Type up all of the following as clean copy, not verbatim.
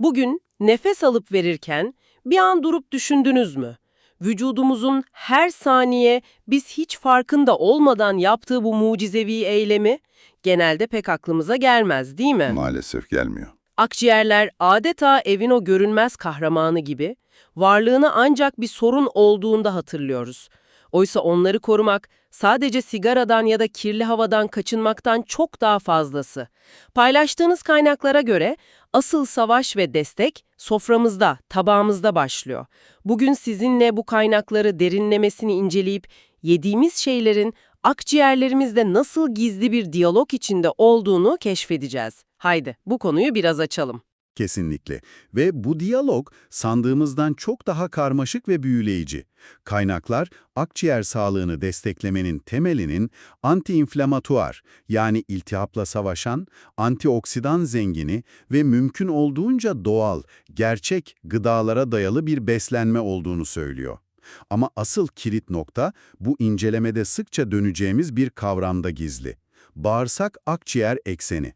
Bugün nefes alıp verirken bir an durup düşündünüz mü? Vücudumuzun her saniye biz hiç farkında olmadan yaptığı bu mucizevi eylemi genelde pek aklımıza gelmez, değil mi? Maalesef gelmiyor. Akciğerler adeta evin o görünmez kahramanı gibi, varlığını ancak bir sorun olduğunda hatırlıyoruz. Oysa onları korumak sadece sigaradan ya da kirli havadan kaçınmaktan çok daha fazlası. Paylaştığınız kaynaklara göre asıl savaş ve destek soframızda, tabağımızda başlıyor. Bugün sizinle bu kaynakları derinlemesine inceleyip yediğimiz şeylerin akciğerlerimizde nasıl gizli bir diyalog içinde olduğunu keşfedeceğiz. Haydi bu konuyu biraz açalım. Kesinlikle. Ve bu diyalog sandığımızdan çok daha karmaşık ve büyüleyici. Kaynaklar, akciğer sağlığını desteklemenin temelinin antiinflamatuar, yani iltihapla savaşan, antioksidan zengini ve mümkün olduğunca doğal, gerçek gıdalara dayalı bir beslenme olduğunu söylüyor. Ama asıl kilit nokta bu incelemede sıkça döneceğimiz bir kavramda gizli. Bağırsak-akciğer ekseni.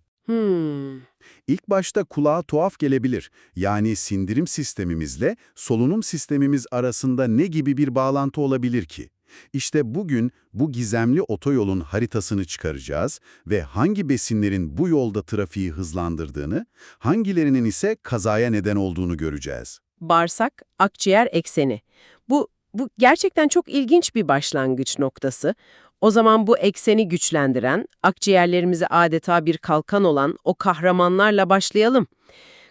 İlk başta kulağa tuhaf gelebilir. Yani sindirim sistemimizle solunum sistemimiz arasında ne gibi bir bağlantı olabilir ki? İşte bugün bu gizemli otoyolun haritasını çıkaracağız ve hangi besinlerin bu yolda trafiği hızlandırdığını, hangilerinin ise kazaya neden olduğunu göreceğiz. Bağırsak, akciğer ekseni. Bu gerçekten çok ilginç bir başlangıç noktası. O zaman bu ekseni güçlendiren, akciğerlerimize adeta bir kalkan olan o kahramanlarla başlayalım.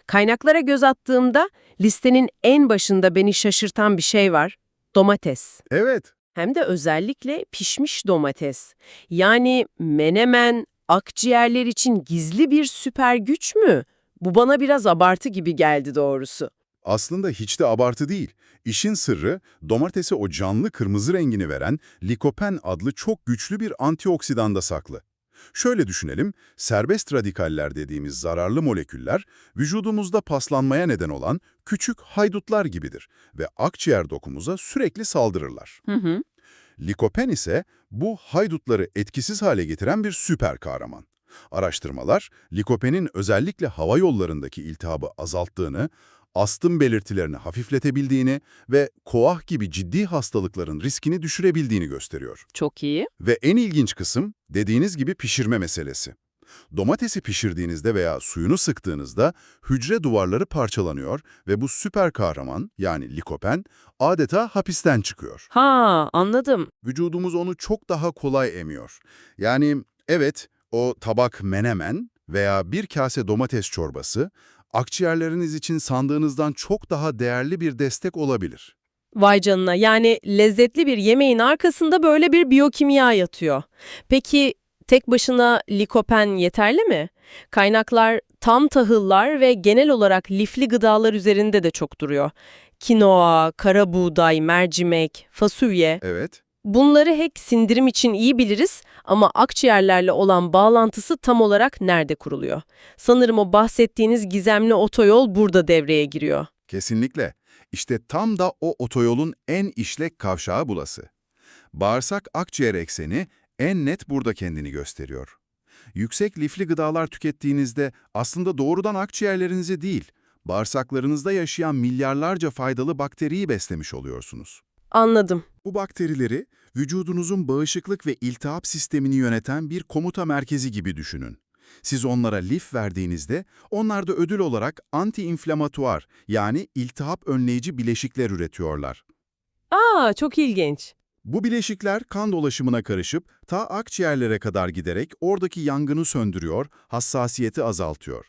Kaynaklara göz attığımda listenin en başında beni şaşırtan bir şey var. Domates. Evet. Hem de özellikle pişmiş domates. Yani menemen, akciğerler için gizli bir süper güç mü? Bu bana biraz abartı gibi geldi doğrusu. Aslında hiç de abartı değil. İşin sırrı, domatese o canlı kırmızı rengini veren likopen adlı çok güçlü bir antioksidanda saklı. Şöyle düşünelim, serbest radikaller dediğimiz zararlı moleküller, vücudumuzda paslanmaya neden olan küçük haydutlar gibidir ve akciğer dokumuza sürekli saldırırlar. Hı hı. Likopen ise bu haydutları etkisiz hale getiren bir süper kahraman. Araştırmalar, likopenin özellikle hava yollarındaki iltihabı azalttığını, astım belirtilerini hafifletebildiğini ve koah gibi ciddi hastalıkların riskini düşürebildiğini gösteriyor. Çok iyi. Ve en ilginç kısım, dediğiniz gibi pişirme meselesi. Domatesi pişirdiğinizde veya suyunu sıktığınızda hücre duvarları parçalanıyor ve bu süper kahraman, yani likopen, adeta hapisten çıkıyor. Ha, anladım. Vücudumuz onu çok daha kolay emiyor. Yani evet, o tabak menemen veya bir kase domates çorbası, akciğerleriniz için sandığınızdan çok daha değerli bir destek olabilir. Vay canına, yani lezzetli bir yemeğin arkasında böyle bir biyokimya yatıyor. Peki tek başına likopen yeterli mi? Kaynaklar tam tahıllar ve genel olarak lifli gıdalar üzerinde de çok duruyor. Kinoa, kara buğday, mercimek, fasulye. Evet. Bunları hek sindirim için iyi biliriz ama akciğerlerle olan bağlantısı tam olarak nerede kuruluyor? Sanırım o bahsettiğiniz gizemli otoyol burada devreye giriyor. Kesinlikle. İşte tam da o otoyolun en işlek kavşağı burası. Bağırsak-akciğer ekseni en net burada kendini gösteriyor. Yüksek lifli gıdalar tükettiğinizde aslında doğrudan akciğerlerinizi değil, bağırsaklarınızda yaşayan milyarlarca faydalı bakteriyi beslemiş oluyorsunuz. Anladım. Bu bakterileri vücudunuzun bağışıklık ve iltihap sistemini yöneten bir komuta merkezi gibi düşünün. Siz onlara lif verdiğinizde onlar da ödül olarak anti-inflamatuar, yani iltihap önleyici bileşikler üretiyorlar. Aa, çok ilginç. Bu bileşikler kan dolaşımına karışıp ta akciğerlere kadar giderek oradaki yangını söndürüyor, hassasiyeti azaltıyor.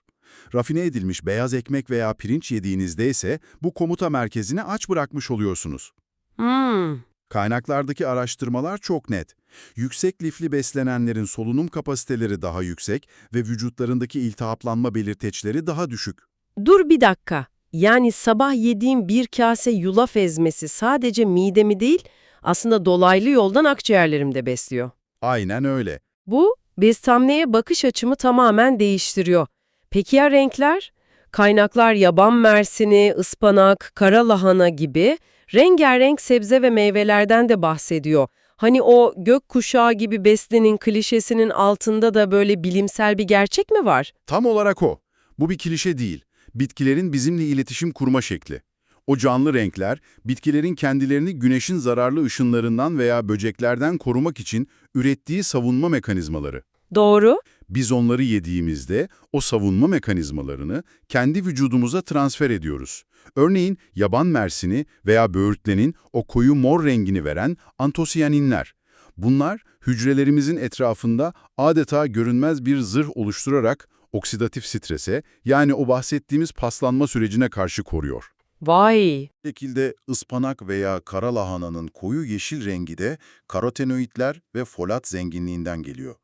Rafine edilmiş beyaz ekmek veya pirinç yediğinizde ise bu komuta merkezini aç bırakmış oluyorsunuz. Hmm. Kaynaklardaki araştırmalar çok net. Yüksek lifli beslenenlerin solunum kapasiteleri daha yüksek ve vücutlarındaki iltihaplanma belirteçleri daha düşük. Dur bir dakika. Yani sabah yediğim bir kase yulaf ezmesi sadece midemi değil, aslında dolaylı yoldan akciğerlerimde besliyor. Aynen öyle. Bu, beslenmeye bakış açımı tamamen değiştiriyor. Peki ya renkler? Kaynaklar yaban mersini, ıspanak, kara lahana gibi rengarenk sebze ve meyvelerden de bahsediyor. Hani o gökkuşağı gibi beslenin klişesinin altında da böyle bilimsel bir gerçek mi var? Tam olarak o. Bu bir klişe değil. bitkilerin bizimle iletişim kurma şekli. O canlı renkler, bitkilerin kendilerini güneşin zararlı ışınlarından veya böceklerden korumak için ürettiği savunma mekanizmaları. Doğru. Biz onları yediğimizde o savunma mekanizmalarını kendi vücudumuza transfer ediyoruz. Örneğin yaban mersini veya böğürtlenin o koyu mor rengini veren antosiyaninler. Bunlar hücrelerimizin etrafında adeta görünmez bir zırh oluşturarak oksidatif strese, yani o bahsettiğimiz paslanma sürecine karşı koruyor. Vay. Bu şekilde ıspanak veya kara lahananın koyu yeşil rengi de karotenoidler ve folat zenginliğinden geliyor.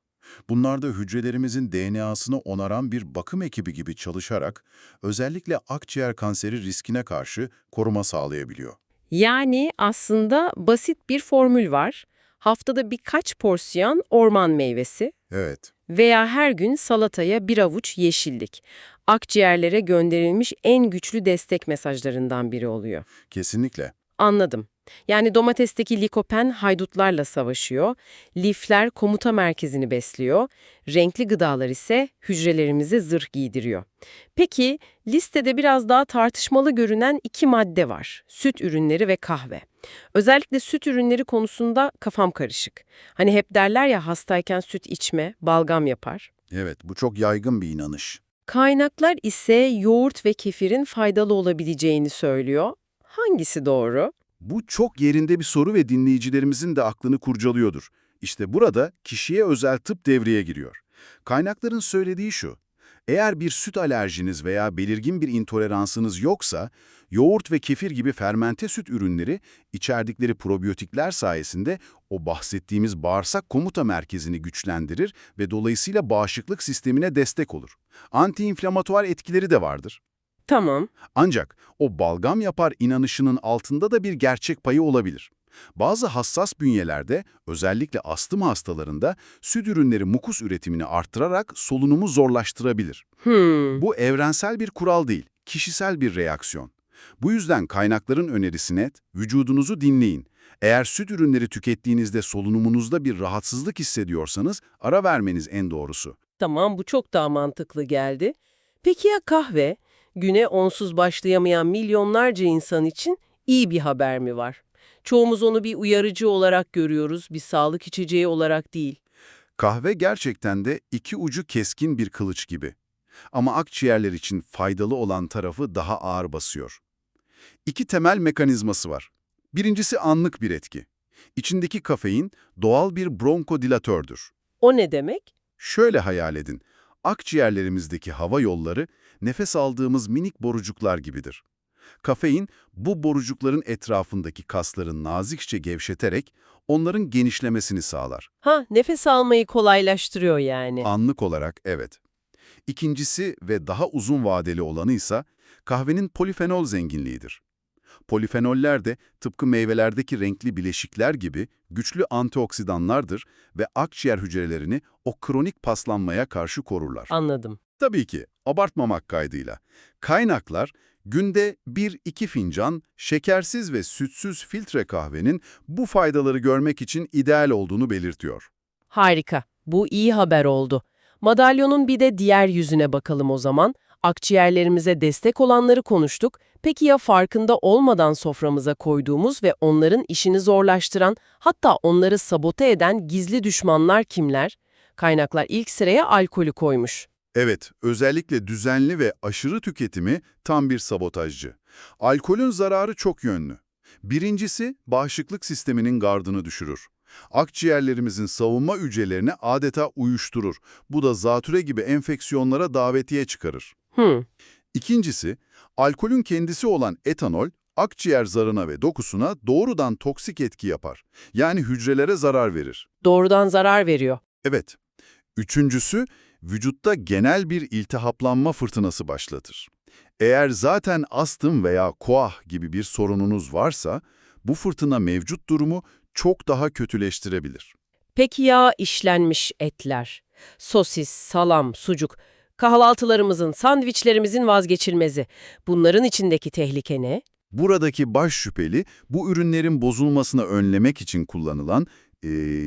Bunlar da hücrelerimizin DNA'sını onaran bir bakım ekibi gibi çalışarak özellikle akciğer kanseri riskine karşı koruma sağlayabiliyor. Yani aslında basit bir formül var. Haftada birkaç porsiyon orman meyvesi Evet, veya her gün salataya bir avuç yeşillik. Akciğerlere gönderilmiş en güçlü destek mesajlarından biri oluyor. kesinlikle. Anladım. Yani domatesteki likopen haydutlarla savaşıyor, lifler komuta merkezini besliyor, renkli gıdalar ise hücrelerimize zırh giydiriyor. Peki, listede biraz daha tartışmalı görünen iki madde var. Süt ürünleri ve kahve. Özellikle süt ürünleri konusunda kafam karışık. Hani hep derler ya hastayken süt içme, balgam yapar. Evet, bu çok yaygın bir inanış. Kaynaklar ise yoğurt ve kefirin faydalı olabileceğini söylüyor. Hangisi doğru? Bu çok yerinde bir soru ve dinleyicilerimizin de aklını kurcalıyordur. İşte burada kişiye özel tıp devreye giriyor. Kaynakların söylediği şu: eğer bir süt alerjiniz veya belirgin bir intoleransınız yoksa, yoğurt ve kefir gibi fermente süt ürünleri içerdikleri probiyotikler sayesinde o bahsettiğimiz bağırsak komuta merkezini güçlendirir ve dolayısıyla bağışıklık sistemine destek olur. Antiinflamatuar etkileri de vardır. Tamam. Ancak o balgam yapar inanışının altında da bir gerçek payı olabilir. Bazı hassas bünyelerde, özellikle astım hastalarında süt ürünleri mukus üretimini arttırarak solunumu zorlaştırabilir. Bu evrensel bir kural değil, kişisel bir reaksiyon. Bu yüzden kaynakların önerisi net, vücudunuzu dinleyin. Eğer süt ürünleri tükettiğinizde solunumunuzda bir rahatsızlık hissediyorsanız ara vermeniz en doğrusu. Tamam, bu çok daha mantıklı geldi. Peki ya kahve? Güne onsuz başlayamayan milyonlarca insan için iyi bir haber mi var? Çoğumuz onu bir uyarıcı olarak görüyoruz, bir sağlık içeceği olarak değil. Kahve gerçekten de iki ucu keskin bir kılıç gibi. Ama akciğerler için faydalı olan tarafı daha ağır basıyor. İki temel mekanizması var. Birincisi anlık bir etki. İçindeki kafein doğal bir bronkodilatördür. O ne demek? Şöyle hayal edin, akciğerlerimizdeki hava yolları nefes aldığımız minik borucuklar gibidir. Kafein, bu borucukların etrafındaki kasları nazikçe gevşeterek onların genişlemesini sağlar. Nefes almayı kolaylaştırıyor yani. Anlık olarak evet. İkincisi ve daha uzun vadeli olanı ise kahvenin polifenol zenginliğidir. Polifenoller de tıpkı meyvelerdeki renkli bileşikler gibi güçlü antioksidanlardır ve akciğer hücrelerini o kronik paslanmaya karşı korurlar. Anladım. Tabii ki abartmamak kaydıyla. Kaynaklar günde 1-2 fincan şekersiz ve sütsüz filtre kahvenin bu faydaları görmek için ideal olduğunu belirtiyor. Harika. Bu iyi haber oldu. Madalyonun bir de diğer yüzüne bakalım o zaman. Akciğerlerimize destek olanları konuştuk. Peki ya farkında olmadan soframıza koyduğumuz ve onların işini zorlaştıran, hatta onları sabote eden gizli düşmanlar kimler? Kaynaklar ilk sıraya alkolü koymuş. Evet, özellikle düzenli ve aşırı tüketimi tam bir sabotajcı. Alkolün zararı çok yönlü. Birincisi, bağışıklık sisteminin gardını düşürür. Akciğerlerimizin savunma hücrelerini adeta uyuşturur. Bu da zatüre gibi enfeksiyonlara davetiye çıkarır. İkincisi, alkolün kendisi olan etanol, akciğer zarına ve dokusuna doğrudan toksik etki yapar. Yani hücrelere zarar verir. Doğrudan zarar veriyor. Evet. Üçüncüsü, vücutta genel bir iltihaplanma fırtınası başlatır. Eğer zaten astım veya koah gibi bir sorununuz varsa, bu fırtına mevcut durumu çok daha kötüleştirebilir. Peki ya işlenmiş etler? Sosis, salam, sucuk, kahvaltılarımızın, sandviçlerimizin vazgeçilmezi. Bunların içindeki tehlike ne? Buradaki baş şüpheli, bu ürünlerin bozulmasını önlemek için kullanılan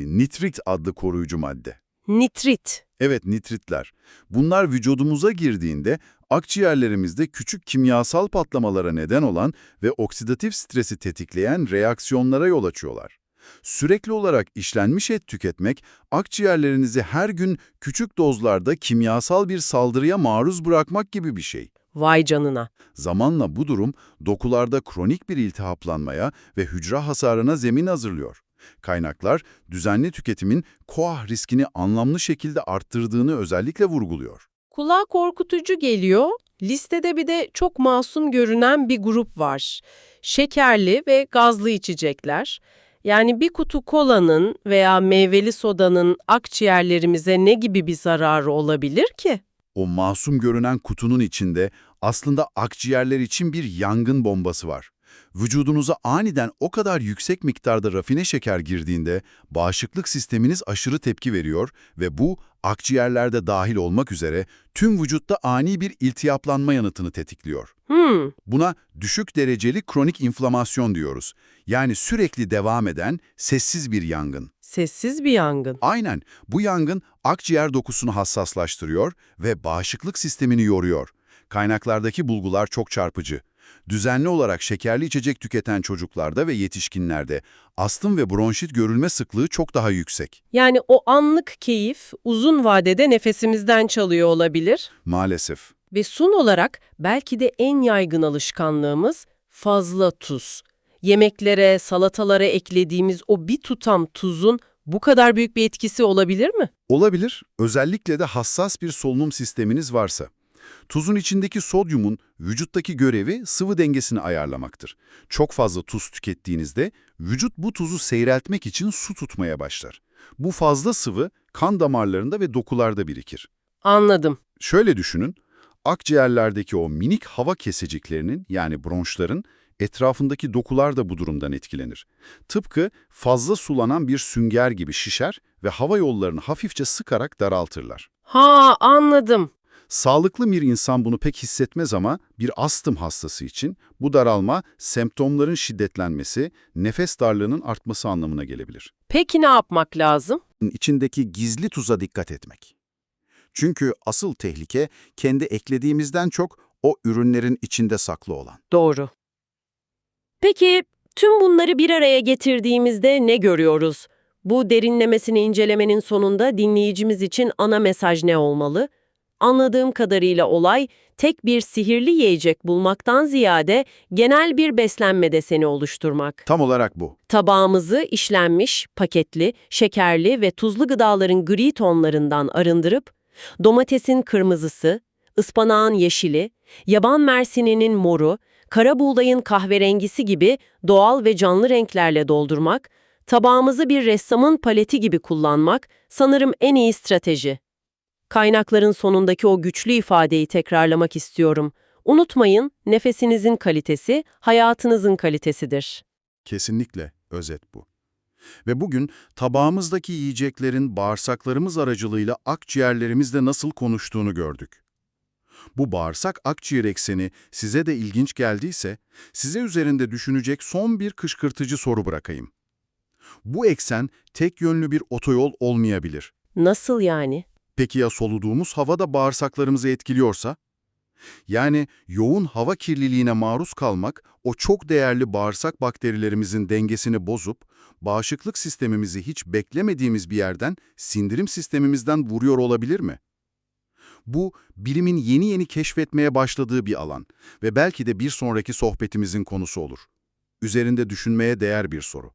nitrit adlı koruyucu madde. Nitrit. Evet, nitritler. Bunlar vücudumuza girdiğinde Akciğerlerimizde küçük kimyasal patlamalara neden olan ve oksidatif stresi tetikleyen reaksiyonlara yol açıyorlar. Sürekli olarak işlenmiş et tüketmek, akciğerlerinizi her gün küçük dozlarda kimyasal bir saldırıya maruz bırakmak gibi bir şey. Vay canına. Zamanla bu durum dokularda kronik bir iltihaplanmaya ve hücre hasarına zemin hazırlıyor. Kaynaklar, düzenli tüketimin koah riskini anlamlı şekilde arttırdığını özellikle vurguluyor. Kulağa korkutucu geliyor. Listede bir de çok masum görünen bir grup var. Şekerli ve gazlı içecekler. Yani bir kutu kolanın veya meyveli sodanın akciğerlerimize ne gibi bir zararı olabilir ki? O masum görünen kutunun içinde aslında akciğerler için bir yangın bombası var. Vücudunuza aniden o kadar yüksek miktarda rafine şeker girdiğinde bağışıklık sisteminiz aşırı tepki veriyor ve bu akciğerlerde dahil olmak üzere tüm vücutta ani bir iltihaplanma yanıtını tetikliyor. Buna düşük dereceli kronik inflamasyon diyoruz. Yani sürekli devam eden sessiz bir yangın. Sessiz bir yangın. Aynen, bu yangın akciğer dokusunu hassaslaştırıyor ve bağışıklık sistemini yoruyor. Kaynaklardaki bulgular çok çarpıcı. Düzenli olarak şekerli içecek tüketen çocuklarda ve yetişkinlerde astım ve bronşit görülme sıklığı çok daha yüksek. Yani o anlık keyif uzun vadede nefesimizden çalıyor olabilir. Maalesef. Ve son olarak belki de en yaygın alışkanlığımız fazla tuz. Yemeklere, salatalara eklediğimiz o bir tutam tuzun bu kadar büyük bir etkisi olabilir mi? Olabilir, özellikle de hassas bir solunum sisteminiz varsa. Tuzun içindeki sodyumun vücuttaki görevi sıvı dengesini ayarlamaktır. Çok fazla tuz tükettiğinizde vücut bu tuzu seyreltmek için su tutmaya başlar. Bu fazla sıvı kan damarlarında ve dokularda birikir. Anladım. Şöyle düşünün, akciğerlerdeki o minik hava keseciklerinin yani bronşların etrafındaki dokular da bu durumdan etkilenir. Tıpkı fazla sulanan bir sünger gibi şişer ve hava yollarını hafifçe sıkarak daraltırlar. Ha, anladım. Sağlıklı bir insan bunu pek hissetmez ama bir astım hastası için bu daralma semptomların şiddetlenmesi, nefes darlığının artması anlamına gelebilir. Peki ne yapmak lazım? İçindeki gizli tuza dikkat etmek. Çünkü asıl tehlike kendi eklediğimizden çok o ürünlerin içinde saklı olan. Doğru. Peki tüm bunları bir araya getirdiğimizde ne görüyoruz? Bu derinlemesine incelemenin sonunda dinleyicimiz için ana mesaj ne olmalı? Anladığım kadarıyla olay tek bir sihirli yiyecek bulmaktan ziyade genel bir beslenme deseni oluşturmak. Tam olarak bu. Tabağımızı işlenmiş, paketli, şekerli ve tuzlu gıdaların gri tonlarından arındırıp, domatesin kırmızısı, ıspanağın yeşili, yaban mersininin moru, kara buğdayın kahverengisi gibi doğal ve canlı renklerle doldurmak, tabağımızı bir ressamın paleti gibi kullanmak sanırım en iyi strateji. Kaynakların sonundaki o güçlü ifadeyi tekrarlamak istiyorum. Unutmayın, nefesinizin kalitesi, hayatınızın kalitesidir. Kesinlikle özet bu. Ve bugün tabağımızdaki yiyeceklerin bağırsaklarımız aracılığıyla akciğerlerimizle nasıl konuştuğunu gördük. Bu bağırsak-akciğer ekseni size de ilginç geldiyse, size üzerinde düşünecek son bir kışkırtıcı soru bırakayım. Bu eksen tek yönlü bir otoyol olmayabilir. Nasıl yani? Peki ya soluduğumuz hava da bağırsaklarımızı etkiliyorsa? Yani yoğun hava kirliliğine maruz kalmak, o çok değerli bağırsak bakterilerimizin dengesini bozup, bağışıklık sistemimizi hiç beklemediğimiz bir yerden, sindirim sistemimizden vuruyor olabilir mi? Bu, bilimin yeni keşfetmeye başladığı bir alan ve belki de bir sonraki sohbetimizin konusu olur. Üzerinde düşünmeye değer bir soru.